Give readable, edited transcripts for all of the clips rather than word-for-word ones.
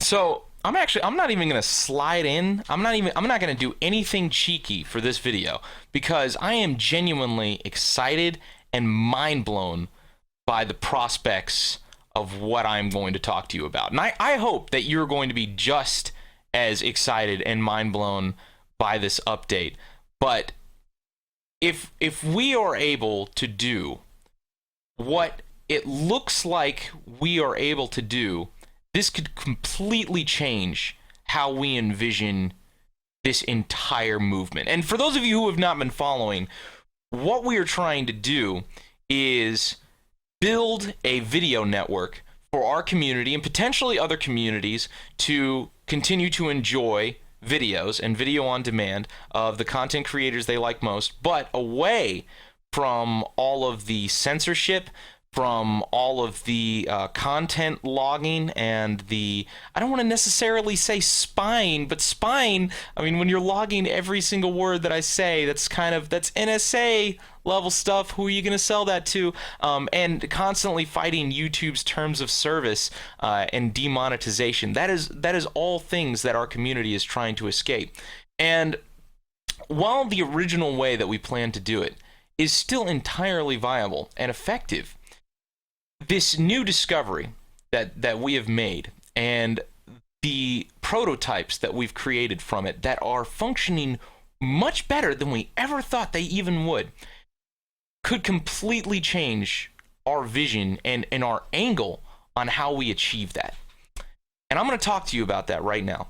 So I'm not even gonna slide in. I'm not gonna do anything cheeky for this video because I am genuinely excited and mind blown by the prospects of what I'm going to talk to you about. And I hope that you're going to be just as excited and mind blown by this update. But if we are able to do what it looks like we are able to do, this could completely change how we envision this entire movement. And for those of you who have not been following, what we are trying to do is build a video network for our community and potentially other communities to continue to enjoy videos and video on demand of the content creators they like most, but away from all of the censorship, from all of the content logging and the, I don't want to necessarily say spying, but spying, I mean, when you're logging every single word that I say, that's NSA level stuff. Who are you going to sell that to? And constantly fighting YouTube's terms of service and demonetization. That is all things that our community is trying to escape. And while the original way that we plan to do it is still entirely viable and effective, this new discovery that we have made and the prototypes that we've created from it that are functioning much better than we ever thought they even would could completely change our vision and our angle on how we achieve that. And I'm going to talk to you about that right now.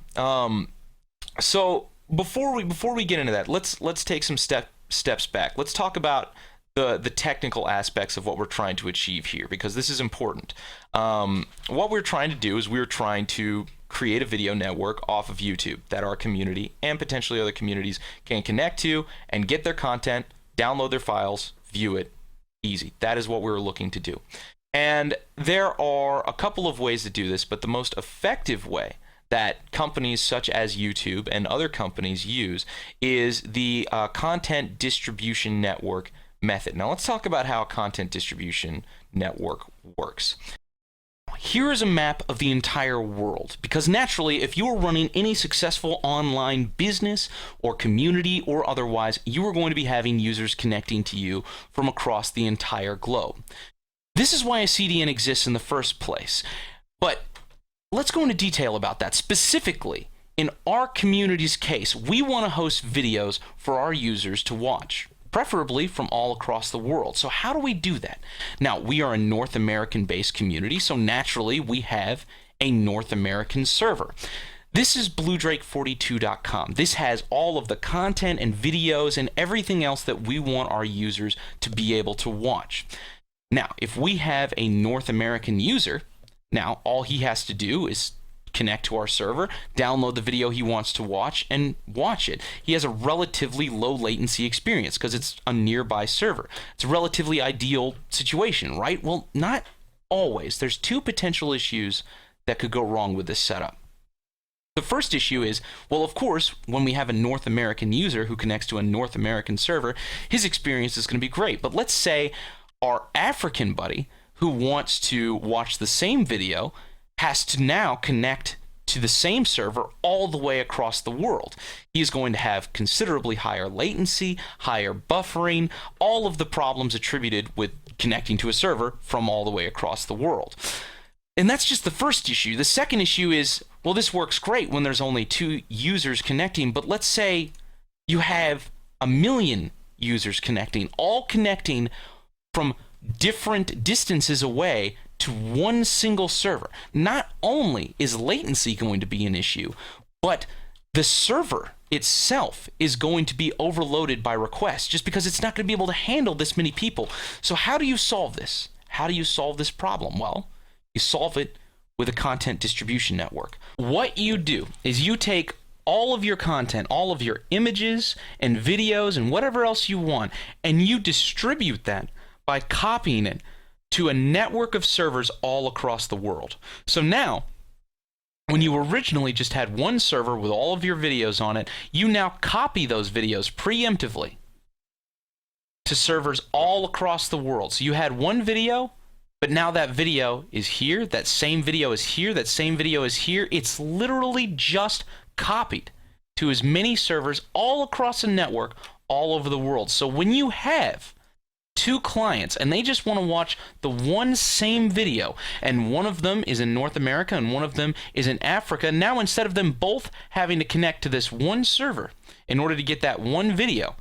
So before we get into that, let's take some steps back. Let's talk about the technical aspects of what we're trying to achieve here, because this is important. What we're trying to do is we're trying to create a video network off of YouTube that our community and potentially other communities can connect to and get their content, download their files, view it, easy. That is what we're looking to do. And there are a couple of ways to do this, but the most effective way that companies such as YouTube and other companies use is the content distribution network method. Now let's talk about how a content distribution network works. Here is a map of the entire world, because naturally, if you're running any successful online business or community or otherwise, you are going to be having users connecting to you from across the entire globe. This is why a CDN exists in the first place. But let's go into detail about that. Specifically, in our community's case, we want to host videos for our users to watch, preferably from all across the world. So how do we do that? Now, we are a North American-based community, so naturally we have a North American server. This is bluedrake42.com. This has all of the content and videos and everything else that we want our users to be able to watch. Now, if we have a North American user, now all he has to do is connect to our server, download the video he wants to watch, and watch it. He has a relatively low latency experience because it's a nearby server. It's a relatively ideal situation, right? Well, not always. There's two potential issues that could go wrong with this setup. The first issue is, well, of course, when we have a North American user who connects to a North American server, his experience is going to be great. But let's say our African buddy who wants to watch the same video has to now connect to the same server all the way across the world. He's going to have considerably higher latency, higher buffering, all of the problems attributed with connecting to a server from all the way across the world. And that's just the first issue. The second issue is, well, this works great when there's only 2 users connecting, but let's say you have 1 million users connecting, all connecting from different distances away to one single server. Not only is latency going to be an issue, but the server itself is going to be overloaded by requests just because it's not going to be able to handle this many people. So how do you solve this? How do you solve this problem? Well, you solve it with a content distribution network. What you do is you take all of your content, all of your images and videos and whatever else you want, and you distribute that by copying it to a network of servers all across the world. So now, when you originally just had one server with all of your videos on it, you now copy those videos preemptively to servers all across the world. So you had one video, But now that video is here, that same video is here, that same video is here. It's literally just copied to as many servers all across the network, all over the world. So when you have two clients and they just want to watch the one same video, and one of them is in North America and one of them is in Africa, now instead of them both having to connect to this one server in order to get that one video,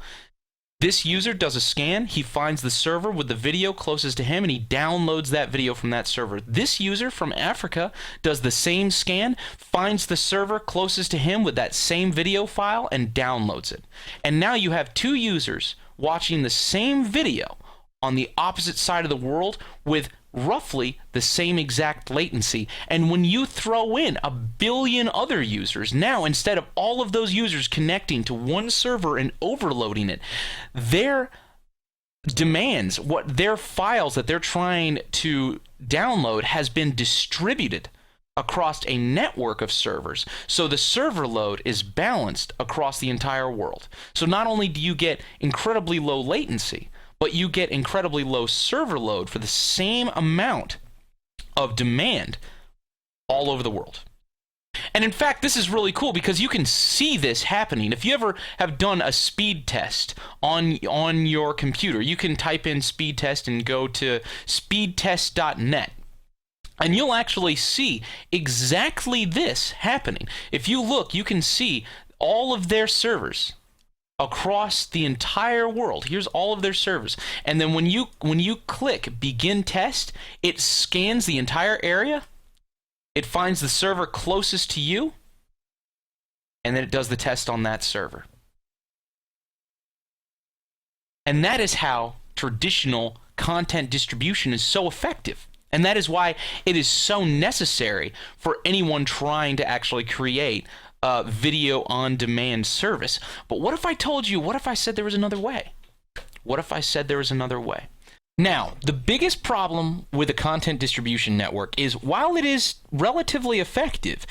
this user does a scan, he finds the server with the video closest to him, and he downloads that video from that server. This user from Africa does the same scan, finds the server closest to him with that same video file, and downloads it. And now you have two users watching the same video on the opposite side of the world with roughly the same exact latency. And when you throw in a billion other users, now instead of all of those users connecting to one server and overloading it, their demands, what their files that they're trying to download has been distributed across a network of servers. So the server load is balanced across the entire world. So not only do you get incredibly low latency, but you get incredibly low server load for the same amount of demand all over the world. And in fact, this is really cool because you can see this happening. If you ever have done a speed test on your computer, you can type in speed test and go to speedtest.net. And you'll actually see exactly this happening. If you look, you can see all of their servers across the entire world. Here's all of their servers. And then when you click begin test, it scans the entire area. It finds the server closest to you, and then it does the test on that server. And that is how traditional content distribution is so effective. And that is why it is so necessary for anyone trying to actually create a video on demand service. But what if I told you, what if I said there was another way? What if I said there was another way? Now, the biggest problem with a content distribution network is while it is relatively effective,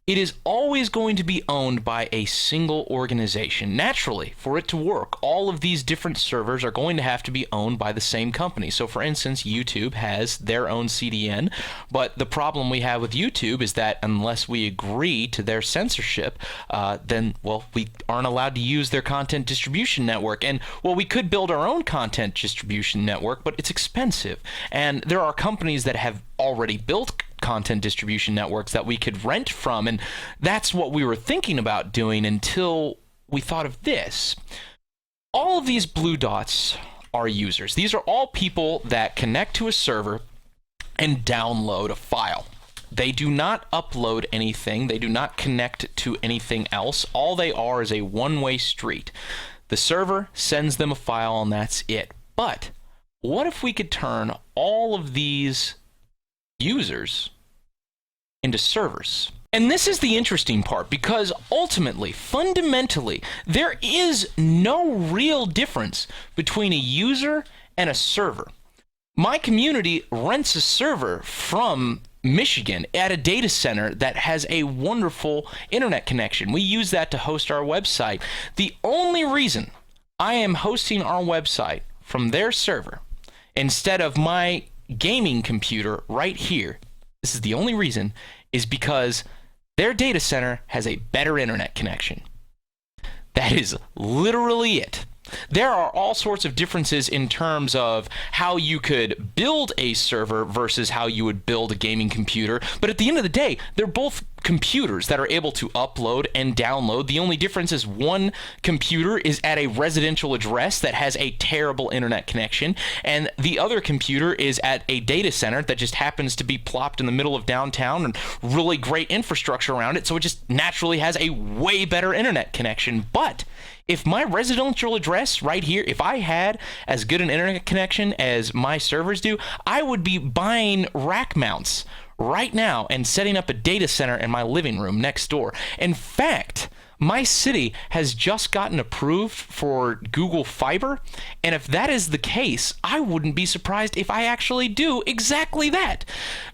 it is always going to be owned by a single organization. Naturally, for it to work, all of these different servers are going to have to be owned by the same company. So for instance, YouTube has their own CDN, but the problem we have with YouTube is that unless we agree to their censorship, then, well, we aren't allowed to use their content distribution network. And, well, we could build our own content distribution network, but it's expensive. And there are companies that have already built content distribution networks that we could rent from, and that's what we were thinking about doing until we thought of this. All of these blue dots are users. These are all people that connect to a server and download a file. They do not upload anything. They do not connect to anything else. All they are is a one-way street. The server sends them a file, and that's it. But what if we could turn all of these users into servers? And this is the interesting part, because ultimately, fundamentally, there is no real difference between a user and a server. My community rents a server from Michigan at a data center that has a wonderful internet connection. We use that to host our website. The only reason I am hosting our website from their server instead of my gaming computer right here, this is the only reason, is because their data center has a better internet connection. That is literally it. There are all sorts of differences in terms of how you could build a server versus how you would build a gaming computer, but at the end of the day, they're both computers that are able to upload and download. The only difference is one computer is at a residential address that has a terrible internet connection, and the other computer is at a data center that just happens to be plopped in the middle of downtown and really great infrastructure around it, so it just naturally has a way better internet connection. But if my residential address right here, if I had as good an internet connection as my servers do, I would be buying rack mounts right now and setting up a data center in my living room next door. In fact, my city has just gotten approved for Google Fiber, and if that is the case, I wouldn't be surprised if I actually do exactly that.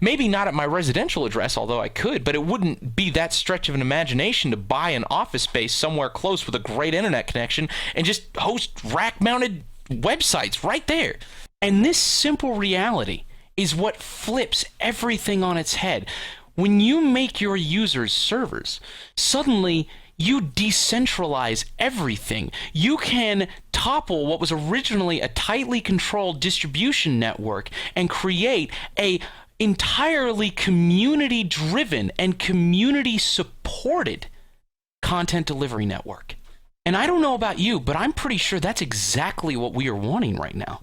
Maybe not at my residential address, although I could, but it wouldn't be that stretch of an imagination to buy an office space somewhere close with a great internet connection and just host rack-mounted websites right there. And this simple reality is what flips everything on its head. When you make your users servers, suddenly you decentralize everything. You can topple what was originally a tightly controlled distribution network and create a entirely community-driven and community-supported content delivery network. And I don't know about you, but I'm pretty sure that's exactly what we are wanting right now.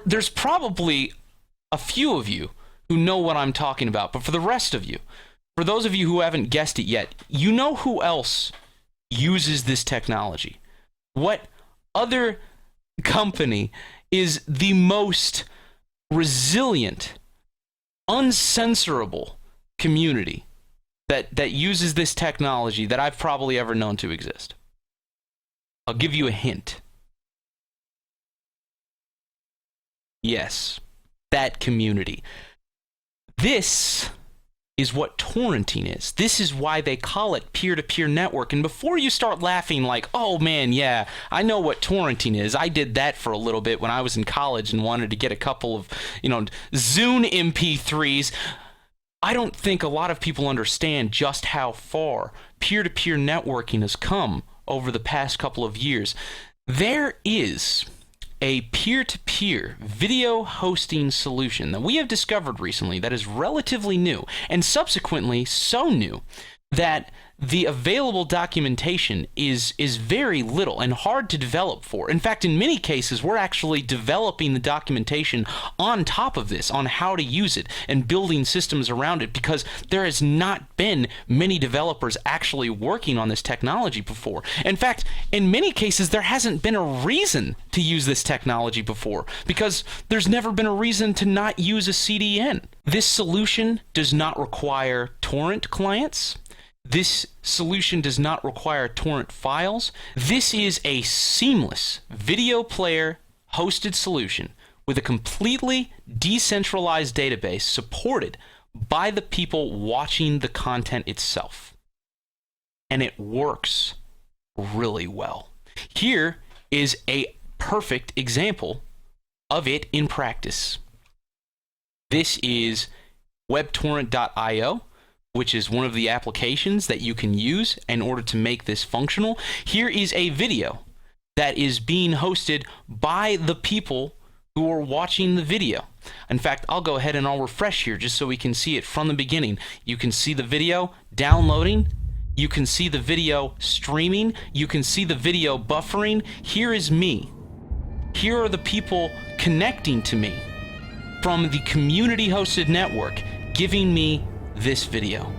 There's probably a few of you who know what I'm talking about, but for the rest of you, for those of you who haven't guessed it yet, you know who else uses this technology? What other company is the most resilient, uncensorable community that uses this technology that I've probably ever known to exist? I'll give you a hint. Yes, that community. This is what torrenting is. This is why they call it peer-to-peer network. And before you start laughing like, oh man, yeah, I know what torrenting is. I did that for a little bit when I was in college and wanted to get a couple of, Zune MP3s. I don't think a lot of people understand just how far peer-to-peer networking has come over the past couple of years. There is a peer-to-peer video hosting solution that we have discovered recently that is relatively new, and subsequently so new that the available documentation is very little and hard to develop for. In fact, in many cases, we're actually developing the documentation on top of this, on how to use it and building systems around it, because there has not been many developers actually working on this technology before. In fact, in many cases, there hasn't been a reason to use this technology before, because there's never been a reason to not use a CDN. This solution does not require torrent clients. This solution does not require torrent files. This is a seamless video player hosted solution with a completely decentralized database supported by the people watching the content itself. And it works really well. Here is a perfect example of it in practice. This is webtorrent.io, which is one of the applications that you can use in order to make this functional. Here is a video that is being hosted by the people who are watching the video. In fact, I'll go ahead and I'll refresh here just so we can see it from the beginning. You can see the video downloading. You can see the video streaming. You can see the video buffering. Here is me. Here are the people connecting to me from the community-hosted network, giving me this video.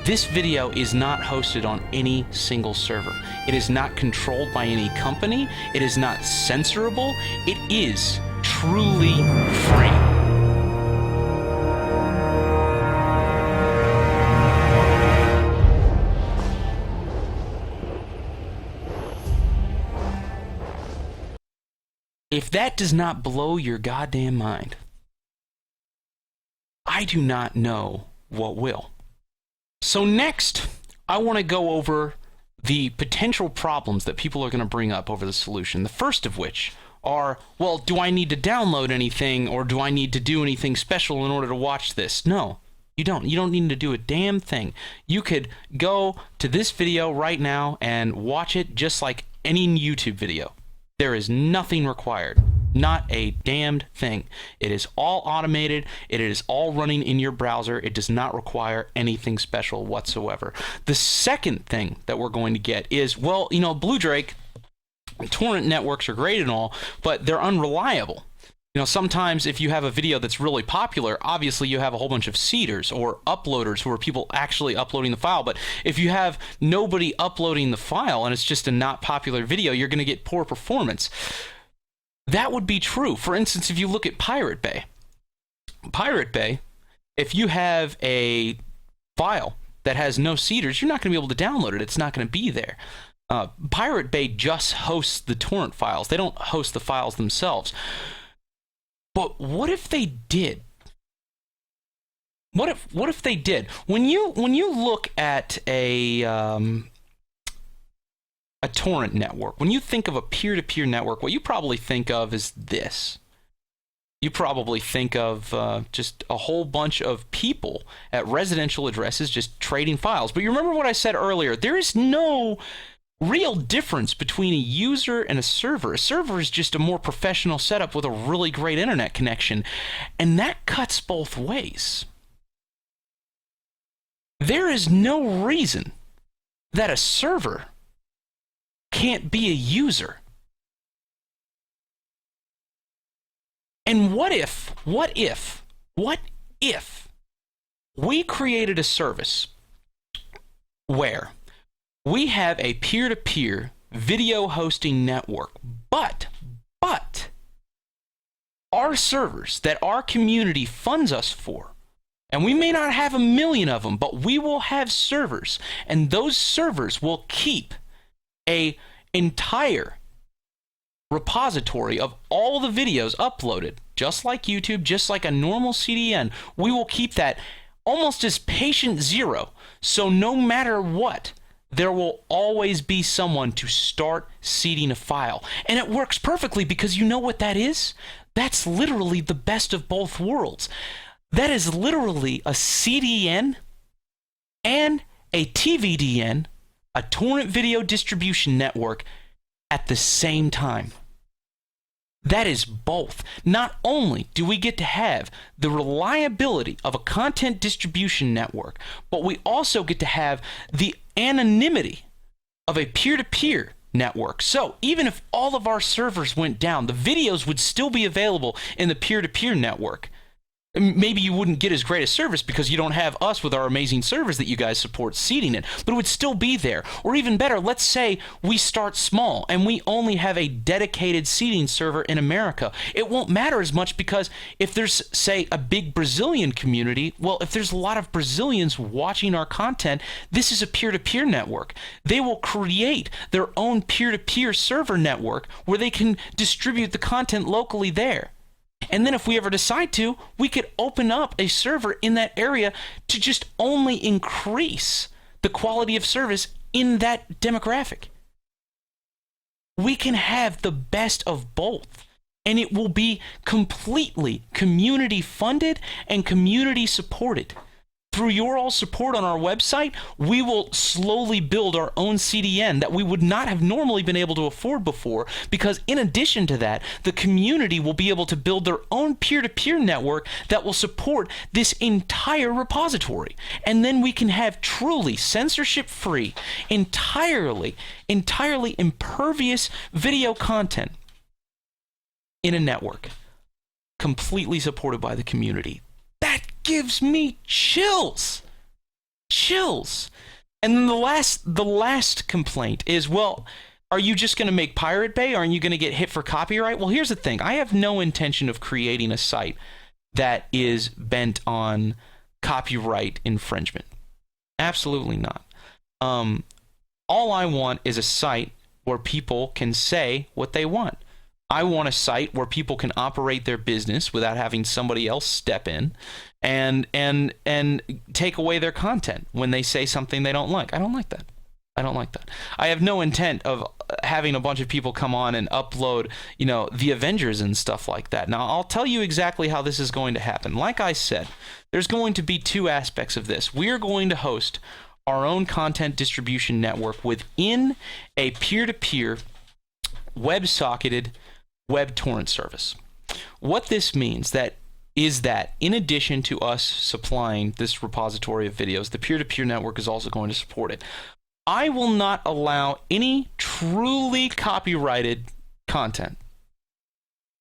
This video is not hosted on any single server. It is not controlled by any company. It is not censorable. It is truly free. If that does not blow your goddamn mind, I do not know what will. So next, I want to go over the potential problems that people are going to bring up over the solution. The first of which are, well, do I need to download anything, or do I need to do anything special in order to watch this? No, you don't. You don't need to do a damn thing. You could go to this video right now and watch it just like any YouTube video. There is nothing required. Not a damned thing. It is all automated. It is all running in your browser. It does not require anything special whatsoever. The second thing that we're going to get is, well, Blue Drake, torrent networks are great and all, but they're unreliable. Sometimes if you have a video that's really popular, obviously you have a whole bunch of seeders or uploaders who are people actually uploading the file. But if you have nobody uploading the file and it's just a not popular video, you're going to get poor performance. That would be true. For instance, if you look at Pirate Bay. Pirate Bay, if you have a file that has no seeders, you're not going to be able to download it. It's not going to be there. Pirate Bay just hosts the torrent files. They don't host the files themselves. But what if they did? What if they did? When you look at a torrent network, when you think of a peer-to-peer network, what you probably think of is this. You probably think of just a whole bunch of people at residential addresses just trading files. But you remember what I said earlier? There is no real difference between a user and a server. A server is just a more professional setup with a really great internet connection, and that cuts both ways. There is no reason that a server can't be a user. And what if we created a service where we have a peer-to-peer video hosting network, but our servers that our community funds us for, and we may not have 1 million of them, but we will have servers, and those servers will keep an entire repository of all the videos uploaded, just like YouTube, just like a normal CDN. We will keep that almost as patient zero, so no matter what, there will always be someone to start seeding a file. And it works perfectly, because you know what that is? That's literally the best of both worlds. That is literally a CDN and a TVDN, a torrent video distribution network, at the same time. That is both. Not only do we get to have the reliability of a content distribution network, but we also get to have the anonymity of a peer-to-peer network. So even if all of our servers went down, the videos would still be available in the peer-to-peer network. Maybe you wouldn't get as great a service because you don't have us with our amazing servers that you guys support seeding it, but it would still be there. Or even better, let's say we start small and we only have a dedicated seeding server in America. It won't matter as much, because if there's, say, a big Brazilian community, well, if there's a lot of Brazilians watching our content, this is a peer-to-peer network. They will create their own peer-to-peer server network where they can distribute the content locally there. And then if we ever decide to, we could open up a server in that area to just only increase the quality of service in that demographic. We can have the best of both, and it will be completely community funded and community supported. Through your all support on our website, we will slowly build our own CDN that we would not have normally been able to afford before, because in addition to that, the community will be able to build their own peer-to-peer network that will support this entire repository. And then we can have truly censorship-free, entirely impervious video content in a network, completely supported by the community. That gives me chills. And then the last complaint is, well, are you just going to make Pirate Bay? Aren't you going to get hit for copyright? Well, here's the thing. I have no intention of creating a site that is bent on copyright infringement. Absolutely not. All I want is a site where people can say what they want. I want a site where people can operate their business without having somebody else step in and take away their content when they say something they don't like. I don't like that. I have no intent of having a bunch of people come on and upload, the Avengers and stuff like that. Now, I'll tell you exactly how this is going to happen. Like I said, there's going to be two aspects of this. We are going to host our own content distribution network within a peer-to-peer web-socketed web torrent service. What this means is that in addition to us supplying this repository of videos, the peer-to-peer network is also going to support it. I will not allow any truly copyrighted content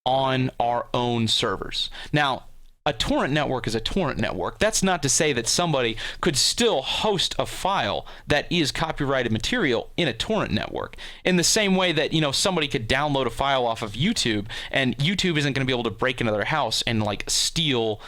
on our own servers. Now, a torrent network is a torrent network. That's not to say that somebody could still host a file that is copyrighted material in a torrent network. In the same way that, somebody could download a file off of YouTube, and YouTube isn't going to be able to break into their house and steal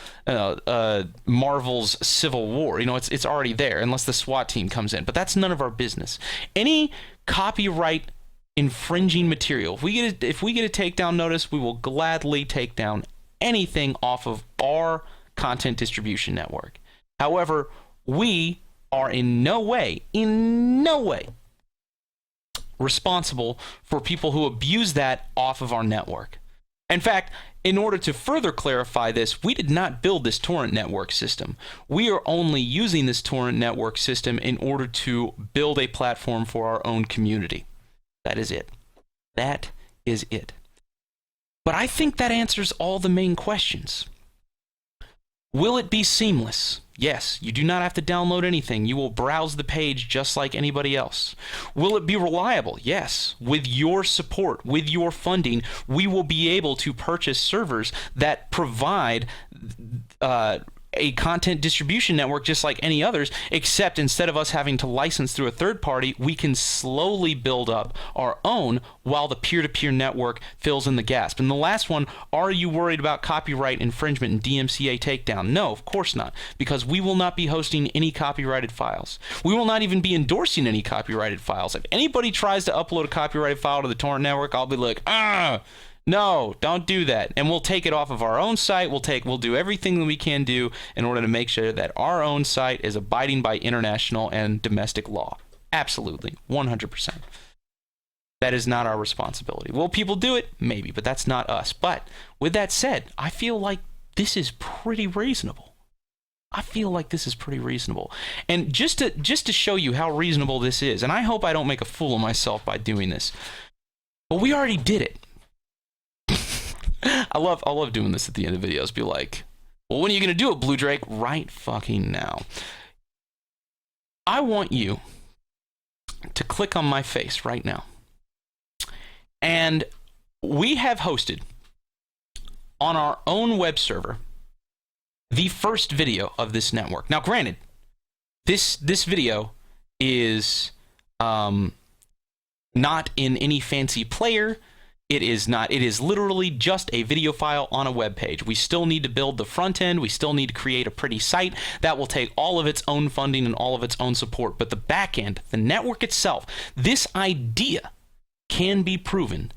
Marvel's Civil War. It's already there unless the SWAT team comes in. But that's none of our business. Any copyright infringing material, if we get a takedown notice, we will gladly take down anything off of our content distribution network. However, we are in no way responsible for people who abuse that off of our network. In fact, in order to further clarify this, we did not build this torrent network system. We are only using this torrent network system in order to build a platform for our own community. That is it. That is it. But I think that answers all the main questions. Will it be seamless? Yes, you do not have to download anything. You will browse the page just like anybody else. Will it be reliable? Yes. With your support, with your funding, we will be able to purchase servers that provide a content distribution network just like any others, except instead of us having to license through a third party, we can slowly build up our own while the peer-to-peer network fills in the gaps. And the last one, are you worried about copyright infringement and DMCA takedown? No, of course not, because we will not be hosting any copyrighted files. We will not even be endorsing any copyrighted files. If anybody tries to upload a copyrighted file to the torrent network, I'll be like, no, don't do that. And we'll take it off of our own site. We'll do everything that we can do in order to make sure that our own site is abiding by international and domestic law. Absolutely. 100%. That is not our responsibility. Will people do it? Maybe, but that's not us. But with that said, I feel like this is pretty reasonable. And just to show you how reasonable this is, and I hope I don't make a fool of myself by doing this, but we already did it. I love doing this at the end of videos. Be like, well, when are you going to do it, Blue Drake? Right fucking now. I want you to click on my face right now. And we have hosted on our own web server the first video of this network. Now, granted, this video is not in any fancy player. It is not. It is literally just a video file on a web page. We still need to build the front end. We still need to create a pretty site. That will take all of its own funding and all of its own support. But the back end, the network itself, this idea can be proven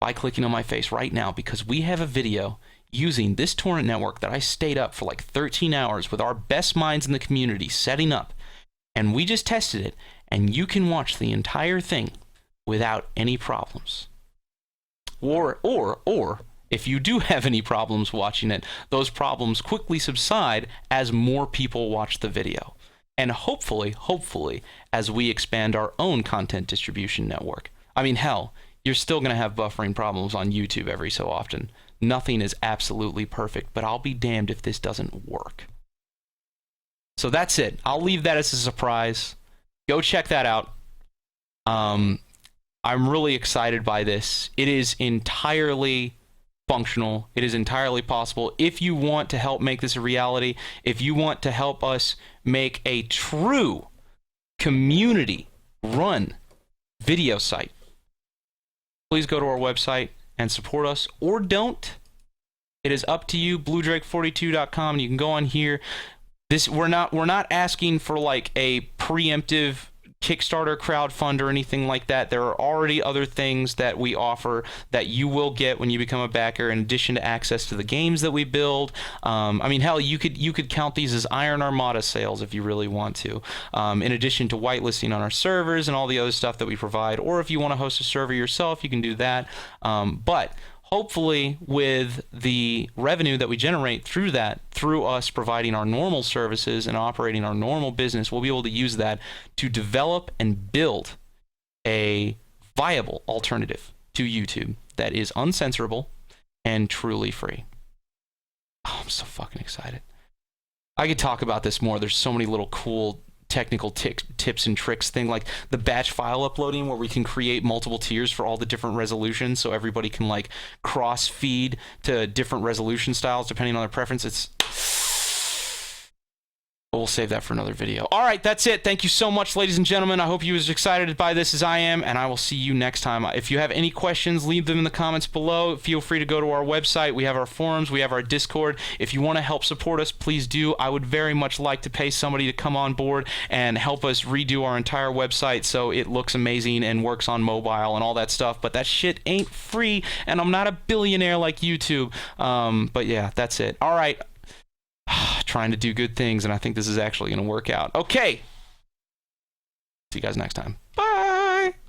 by clicking on my face right now, because we have a video using this torrent network that I stayed up for like 13 hours with our best minds in the community setting up. And we just tested it, and you can watch the entire thing without any problems. Or if you do have any problems watching it, those problems quickly subside as more people watch the video. And hopefully, as we expand our own content distribution network. I mean, hell, you're still going to have buffering problems on YouTube every so often. Nothing is absolutely perfect, but I'll be damned if this doesn't work. So that's it. I'll leave that as a surprise. Go check that out. I'm really excited by this. It is entirely functional. It is entirely possible. If you want to help make this a reality, if you want to help us make a true community-run video site, please go to our website and support us, or don't. It is up to you. BlueDrake42.com. You can go on here. We're not asking for like a preemptive Kickstarter, crowdfund, or anything like that. There are already other things that we offer that you will get when you become a backer, in addition to access to the games that we build. I mean, hell, you could count these as Iron Armada sales if you really want to, in addition to whitelisting on our servers and all the other stuff that we provide. Or if you want to host a server yourself, you can do that. But hopefully with the revenue that we generate through that, through us providing our normal services and operating our normal business, we'll be able to use that to develop and build a viable alternative to YouTube that is uncensorable and truly free. Oh, I'm so fucking excited. I could talk about this more. There's so many little cool technical tips and tricks thing, like the batch file uploading, where we can create multiple tiers for all the different resolutions, so everybody can like cross feed to different resolution styles depending on their preference. But we'll save that for another video. All right, that's it. Thank you so much, ladies and gentlemen. I hope you as excited by this as I am, and I will see you next time. If you have any questions, leave them in the comments below. Feel free to go to our website. We have our forums. We have our Discord. If you want to help support us, please do. I would very much like to pay somebody to come on board and help us redo our entire website so it looks amazing and works on mobile and all that stuff, but that shit ain't free, and I'm not a billionaire like YouTube. But yeah, that's it. All right. Trying to do good things, and I think this is actually going to work out. Okay. See you guys next time. Bye.